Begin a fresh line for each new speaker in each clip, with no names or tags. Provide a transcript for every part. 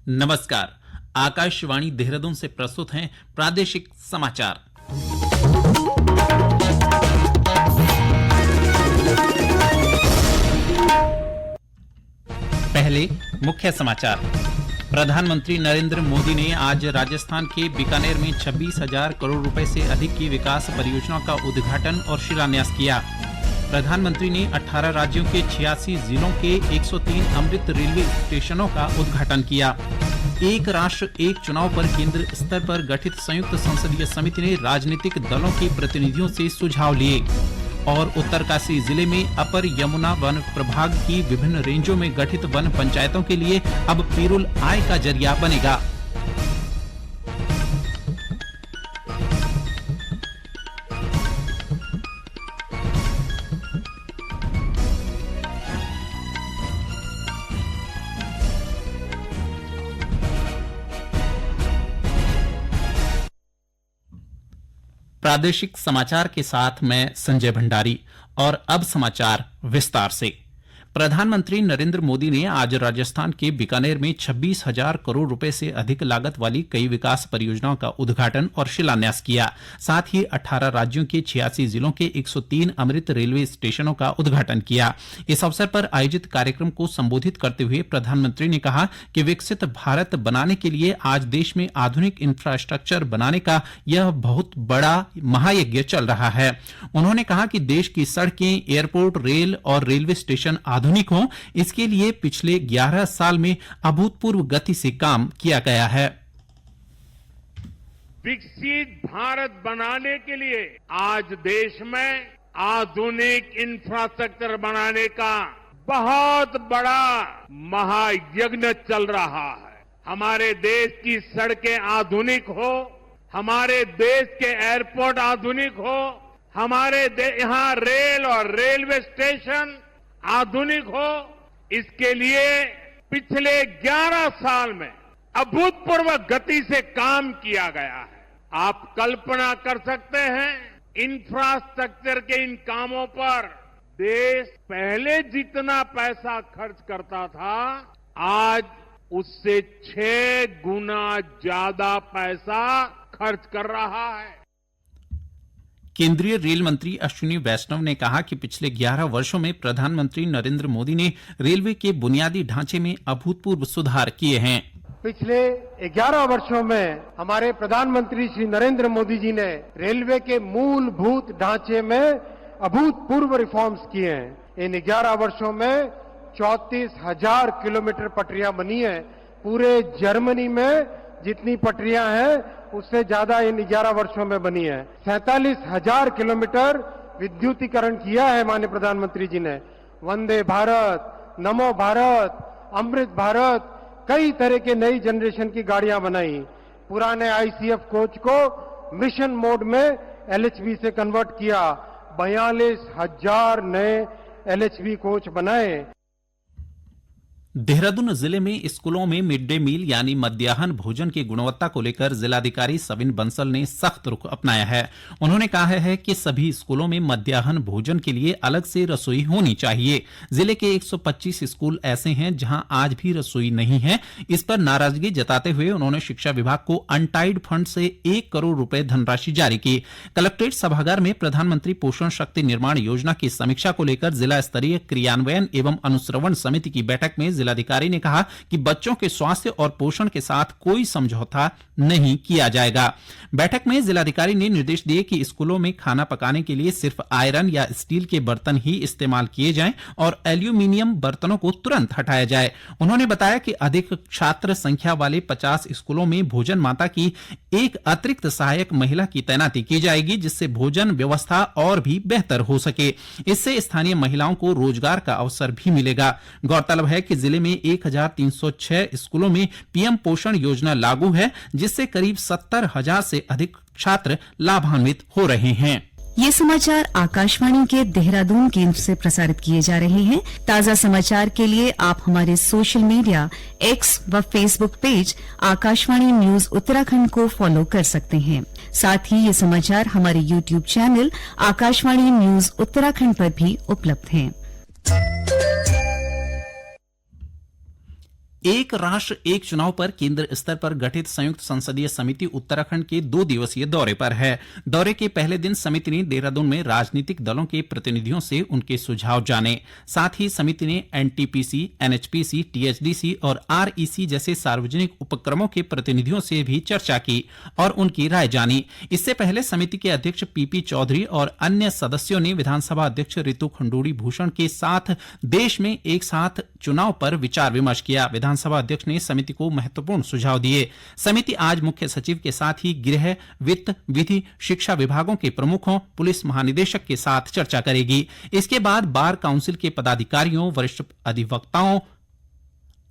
नमस्कार। आकाशवाणी देहरादून से प्रस्तुत हैं प्रादेशिक समाचार। पहले मुख्य समाचार। प्रधानमंत्री नरेंद्र मोदी ने आज राजस्थान के बीकानेर में 26,000 करोड़ रुपए से अधिक की विकास परियोजनाओं का उद्घाटन और शिलान्यास किया। प्रधानमंत्री ने 18 राज्यों के 86 जिलों के 103 अमृत रेलवे स्टेशनों का उद्घाटन किया। एक राष्ट्र एक चुनाव पर केंद्र स्तर पर गठित संयुक्त संसदीय समिति ने राजनीतिक दलों के प्रतिनिधियों से सुझाव लिए। और उत्तरकाशी जिले में अपर यमुना वन प्रभाग की विभिन्न रेंजों में गठित वन पंचायतों के लिए अब पेरोल आय का जरिया बनेगा। प्रादेशिक समाचार के साथ मैं संजय भंडारी। और अब समाचार विस्तार से। प्रधानमंत्री नरेंद्र मोदी ने आज राजस्थान के बीकानेर में 26,000 करोड़ रुपए से अधिक लागत वाली कई विकास परियोजनाओं का उद्घाटन और शिलान्यास किया। साथ ही 18 राज्यों के 86 जिलों के 103 अमृत रेलवे स्टेशनों का उद्घाटन किया। इस अवसर पर आयोजित कार्यक्रम को संबोधित करते हुए प्रधानमंत्री ने कहा कि विकसित भारत बनाने के लिए आज देश में आधुनिक इंफ्रास्ट्रक्चर बनाने का यह बहुत बड़ा महायज्ञ चल रहा है। उन्होंने कहा कि देश की सड़कें, एयरपोर्ट, रेल और रेलवे स्टेशन आधुनिक हों, इसके लिए पिछले 11 साल में अभूतपूर्व गति से काम किया गया है।
विकसित भारत बनाने के लिए आज देश में आधुनिक इंफ्रास्ट्रक्चर बनाने का बहुत बड़ा महायज्ञ चल रहा है। हमारे देश की सड़कें आधुनिक हो, हमारे देश के एयरपोर्ट आधुनिक हो, हमारे यहाँ रेल और रेलवे स्टेशन आधुनिक हो, इसके लिए पिछले 11 साल में अभूतपूर्व गति से काम किया गया है। आप कल्पना कर सकते हैं, इंफ्रास्ट्रक्चर के इन कामों पर देश पहले जितना पैसा खर्च करता था, आज उससे 6 गुना ज्यादा पैसा खर्च कर रहा है।
केंद्रीय रेल मंत्री अश्विनी वैष्णव ने कहा कि पिछले 11 वर्षों में प्रधानमंत्री नरेंद्र मोदी ने रेलवे के बुनियादी ढांचे में अभूतपूर्व सुधार किए हैं।
पिछले 11 वर्षों में हमारे प्रधानमंत्री श्री नरेंद्र मोदी जी ने रेलवे के मूलभूत ढांचे में अभूतपूर्व रिफॉर्म्स किए हैं। इन 11 वर्षों में 34,000 किलोमीटर पटरियां बनी है। पूरे जर्मनी में जितनी पटरियां हैं उससे ज्यादा इन 11 वर्षों में बनी है। 47,000 किलोमीटर विद्युतीकरण किया है माननीय प्रधानमंत्री जी ने। वंदे भारत, नमो भारत, अमृत भारत, कई तरह के नई जनरेशन की गाड़ियां बनाई। पुराने आईसीएफ कोच को मिशन मोड में एलएचबी से कन्वर्ट किया। 42,000 नए एलएचबी कोच बनाए।
देहरादून जिले में स्कूलों में मिड डे मील यानी मध्याह्न भोजन की गुणवत्ता को लेकर जिलाधिकारी सविन बंसल ने सख्त रुख अपनाया है। उन्होंने कहा है कि सभी स्कूलों में मध्याह्न भोजन के लिए अलग से रसोई होनी चाहिए। जिले के 125 स्कूल ऐसे हैं जहां आज भी रसोई नहीं है। इस पर नाराजगी जताते हुए उन्होंने शिक्षा विभाग को अनटाइड फंड से 1 करोड़ रुपए धनराशि जारी की। कलेक्ट्रेट सभागार में प्रधानमंत्री पोषण शक्ति निर्माण योजना की समीक्षा को लेकर जिला स्तरीय क्रियान्वयन एवं अनुश्रवण समिति की बैठक में जिलाधिकारी ने कहा कि बच्चों के स्वास्थ्य और पोषण के साथ कोई समझौता नहीं किया जाएगा। बैठक में जिलाधिकारी ने निर्देश दिए कि स्कूलों में खाना पकाने के लिए सिर्फ आयरन या स्टील के बर्तन ही इस्तेमाल किए जाएं और एल्यूमिनियम बर्तनों को तुरंत हटाया जाए। उन्होंने बताया कि अधिक छात्र संख्या वाले 50 स्कूलों में भोजन माता की एक अतिरिक्त सहायक महिला की तैनाती की जाएगी, जिससे भोजन व्यवस्था और भी बेहतर हो सके। इससे स्थानीय महिलाओं को रोजगार का अवसर भी मिलेगा। गौरतलब है कि जिले में 1,306 स्कूलों में पीएम पोषण योजना लागू है, जिससे करीब 70,000 से अधिक छात्र लाभान्वित हो रहे हैं।
ये समाचार आकाशवाणी के देहरादून केंद्र से प्रसारित किए जा रहे हैं। ताजा समाचार के लिए आप हमारे सोशल मीडिया एक्स व Facebook page Akashvani news Uttarakhand को फॉलो कर सकते हैं। साथ ही ये समाचार हमारे YouTube channel Akashvani news Uttarakhand पर भी उपलब्ध हैं।
एक राष्ट्र एक चुनाव पर केंद्र स्तर पर गठित संयुक्त संसदीय समिति उत्तराखंड के 2 दिवसीय दौरे पर है। दौरे के पहले दिन समिति ने देहरादून में राजनीतिक दलों के प्रतिनिधियों से उनके सुझाव जाने। साथ ही समिति ने एनटीपीसी, एनएचपीसी, टीएचडीसी और आरईसी जैसे सार्वजनिक उपक्रमों के प्रतिनिधियों से भी चर्चा की और उनकी राय जानी। इससे पहले समिति के अध्यक्ष पीपी चौधरी और अन्य सदस्यों ने विधानसभा अध्यक्ष रितु खंडूड़ी भूषण के साथ देश में एक साथ चुनाव पर विचार विमर्श किया। विधानसभा अध्यक्ष ने समिति को महत्वपूर्ण सुझाव दिए। समिति आज मुख्य सचिव के साथ ही गृह, वित्त, विधि, शिक्षा विभागों के प्रमुखों, पुलिस महानिदेशक के साथ चर्चा करेगी। इसके बाद बार काउंसिल के पदाधिकारियों, वरिष्ठ अधिवक्ताओं,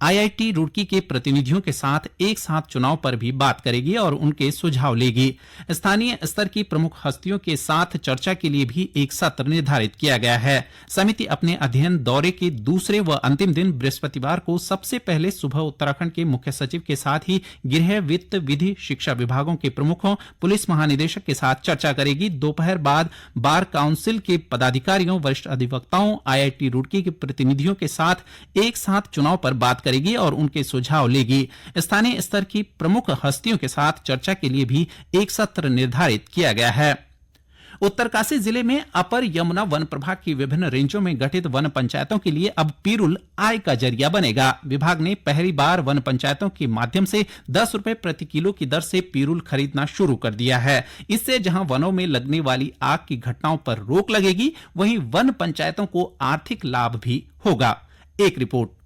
आईआईटी रुड़की के प्रतिनिधियों के साथ एक साथ चुनाव पर भी बात करेगी और उनके सुझाव लेगी। स्थानीय स्तर की प्रमुख हस्तियों के साथ चर्चा के लिए भी एक सत्र निर्धारित किया गया है। समिति अपने अध्ययन दौरे के दूसरे व अंतिम दिन बृहस्पतिवार को सबसे पहले सुबह उत्तराखंड के मुख्य सचिव के साथ ही गृह, वित्त, विधि, शिक्षा विभागों के प्रमुखों, पुलिस महानिदेशक के साथ चर्चा करेगी। दोपहर बाद बार काउंसिल के पदाधिकारियों, वरिष्ठ अधिवक्ताओं, आईआईटी रुड़की के प्रतिनिधियों के साथ एक साथ चुनाव पर बात करेगी और उनके सुझाव लेगी। स्थानीय स्तर की प्रमुख हस्तियों के साथ चर्चा के लिए भी एक सत्र निर्धारित किया गया है। उत्तरकाशी जिले में अपर यमुना वन प्रभाग की विभिन्न रेंजों में गठित वन पंचायतों के लिए अब पिरूल आय का जरिया बनेगा। विभाग ने पहली बार वन पंचायतों के माध्यम से 10 रुपए प्रति किलो की दर से पिरूल खरीदना शुरू कर दिया है। इससे जहां वनों में लगने वाली आग की घटनाओं पर रोक लगेगी, वहीं वन पंचायतों को आर्थिक लाभ भी होगा। एक रिपोर्ट।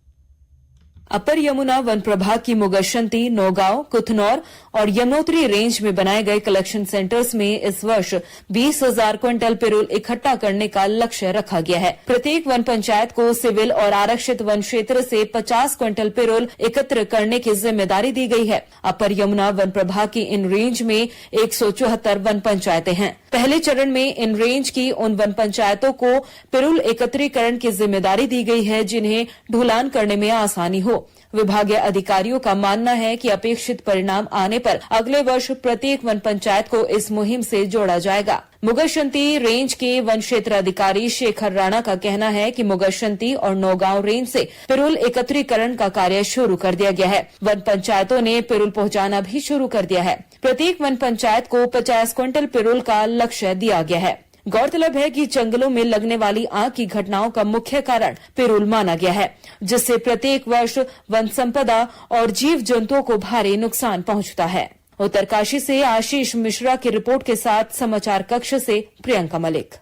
अपर यमुना वन प्रभाग की मुगशंती, नौगांव, कुथनौर और यमुनोत्री रेंज में बनाए गए कलेक्शन सेंटर्स में इस वर्ष 20,000 क्विंटल पिरूल इकट्ठा करने का लक्ष्य रखा गया है। प्रत्येक वन पंचायत को सिविल और आरक्षित वन क्षेत्र से 50 क्विंटल पिरूल एकत्र करने की जिम्मेदारी दी गई है। अपर यमुना वन प्रभाग की इन रेंज में 174 वन पंचायतें हैं। पहले चरण में इन रेंज की उन वन पंचायतों को पिरूल एकत्रीकरण की जिम्मेदारी दी गई है जिन्हें ढुलान करने में आसानी हो। विभागीय अधिकारियों का मानना है कि अपेक्षित परिणाम आने पर अगले वर्ष प्रत्येक वन पंचायत को इस मुहिम से जोड़ा जाएगा। मुगशंती रेंज के वन क्षेत्र अधिकारी शेखर राणा का कहना है कि मुगशंती और नौगांव रेंज से पिरूल एकत्रीकरण का कार्य शुरू कर दिया गया है। वन पंचायतों ने पिरूल पहुंचाना भी शुरू कर दिया है। प्रत्येक वन पंचायत को 50 क्विंटल पिरूल का लक्ष्य दिया गया है। गौरतलब है कि जंगलों में लगने वाली आग की घटनाओं का मुख्य कारण पिरूल माना गया है, जिससे प्रत्येक वर्ष वन संपदा और जीव जंतुओं को भारी नुकसान पहुंचता है। उत्तरकाशी से आशीष मिश्रा की रिपोर्ट के साथ समाचार कक्ष से प्रियंका मलिक।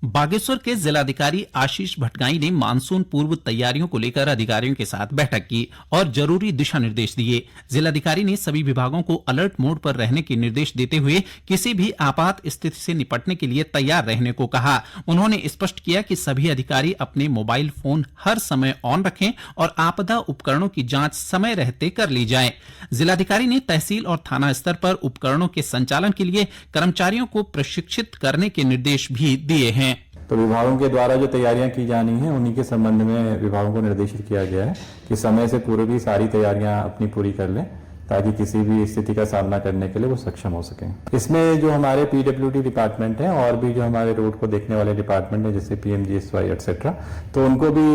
बागेश्वर के जिलाधिकारी आशीष भटगाई ने मानसून पूर्व तैयारियों को लेकर अधिकारियों के साथ बैठक की और जरूरी दिशा निर्देश दिए। जिलाधिकारी ने सभी विभागों को अलर्ट मोड पर रहने के निर्देश देते हुए किसी भी आपात स्थिति से निपटने के लिए तैयार रहने को कहा। उन्होंने स्पष्ट किया कि सभी अधिकारी अपने मोबाइल फोन हर समय ऑन रखें और आपदा उपकरणों की जांच समय रहते कर ली जाए। जिलाधिकारी ने तहसील और थाना स्तर पर उपकरणों के संचालन के लिए कर्मचारियों को प्रशिक्षित करने के निर्देश भी दिए हैं।
तो विभागों के द्वारा जो तैयारियां की जानी है उन्हीं के संबंध में विभागों को निर्देशित किया गया है कि समय से पूर्व भी सारी तैयारियां अपनी पूरी कर लें ताकि किसी भी स्थिति का सामना करने के लिए वो सक्षम हो सकें। इसमें जो हमारे पीडब्ल्यूडी डिपार्टमेंट है और भी जो हमारे रोड को देखने वाले डिपार्टमेंट है जैसे पीएमजीएसवाई एक्सेट्रा, तो उनको भी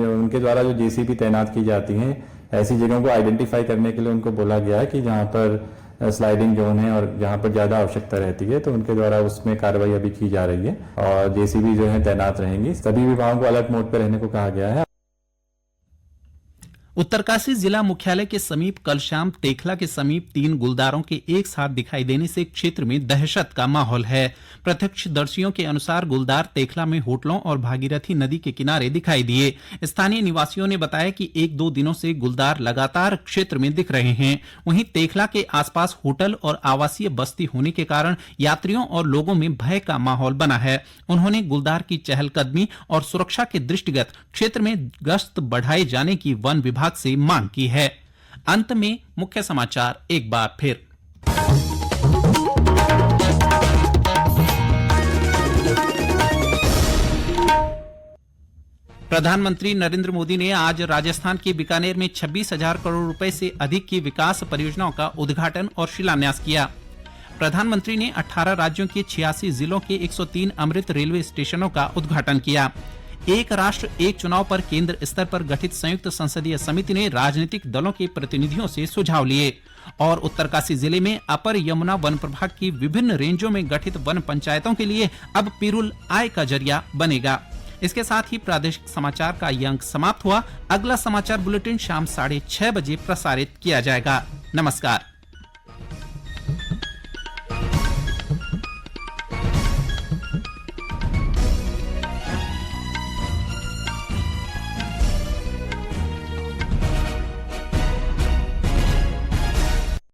उनके द्वारा जो जेसीबी तैनात की जाती हैं ऐसी जगहों को आइडेंटिफाई करने के लिए उनको बोला गया है कि जहां पर स्लाइडिंग जोन है और जहां पर ज्यादा आवश्यकता रहती है तो उनके द्वारा उसमें कार्रवाई अभी की जा रही है और जेसीबी जो है तैनात रहेंगी। सभी विभागों को अलर्ट मोड पर रहने को कहा गया है।
उत्तरकाशी जिला मुख्यालय के समीप कल शाम तेखला के समीप 3 गुलदारों के एक साथ दिखाई देने से क्षेत्र में दहशत का माहौल है। प्रत्यक्षदर्शियों के अनुसार गुलदार तेखला में होटलों और भागीरथी नदी के किनारे दिखाई दिए। स्थानीय निवासियों ने बताया कि 1-2 दिनों से गुलदार लगातार क्षेत्र में दिख रहे हैं। वहीं तेखला के आसपास होटल और आवासीय बस्ती होने के कारण यात्रियों और लोगों में भय का माहौल बना है। उन्होंने गुलदार की चहलकदमी और सुरक्षा के दृष्टिगत क्षेत्र में गश्त बढ़ाए जाने की वन विभाग से मांग की है। अंत में मुख्य समाचार एक बार फिर। प्रधानमंत्री नरेंद्र मोदी ने आज राजस्थान के बीकानेर में 26,000 करोड़ रुपए से अधिक की विकास परियोजनाओं का उद्घाटन और शिलान्यास किया। प्रधानमंत्री ने 18 राज्यों के 86 जिलों के 103 अमृत रेलवे स्टेशनों का उद्घाटन किया। एक राष्ट्र एक चुनाव पर केंद्र स्तर पर गठित संयुक्त संसदीय समिति ने राजनीतिक दलों के प्रतिनिधियों से सुझाव लिए। और उत्तरकाशी जिले में अपर यमुना वन प्रभाग की विभिन्न रेंजों में गठित वन पंचायतों के लिए अब पिरूल आय का जरिया बनेगा। इसके साथ ही प्रादेशिक समाचार का ये अंक समाप्त हुआ। अगला समाचार बुलेटिन शाम 6:30 बजे प्रसारित किया जाएगा। नमस्कार।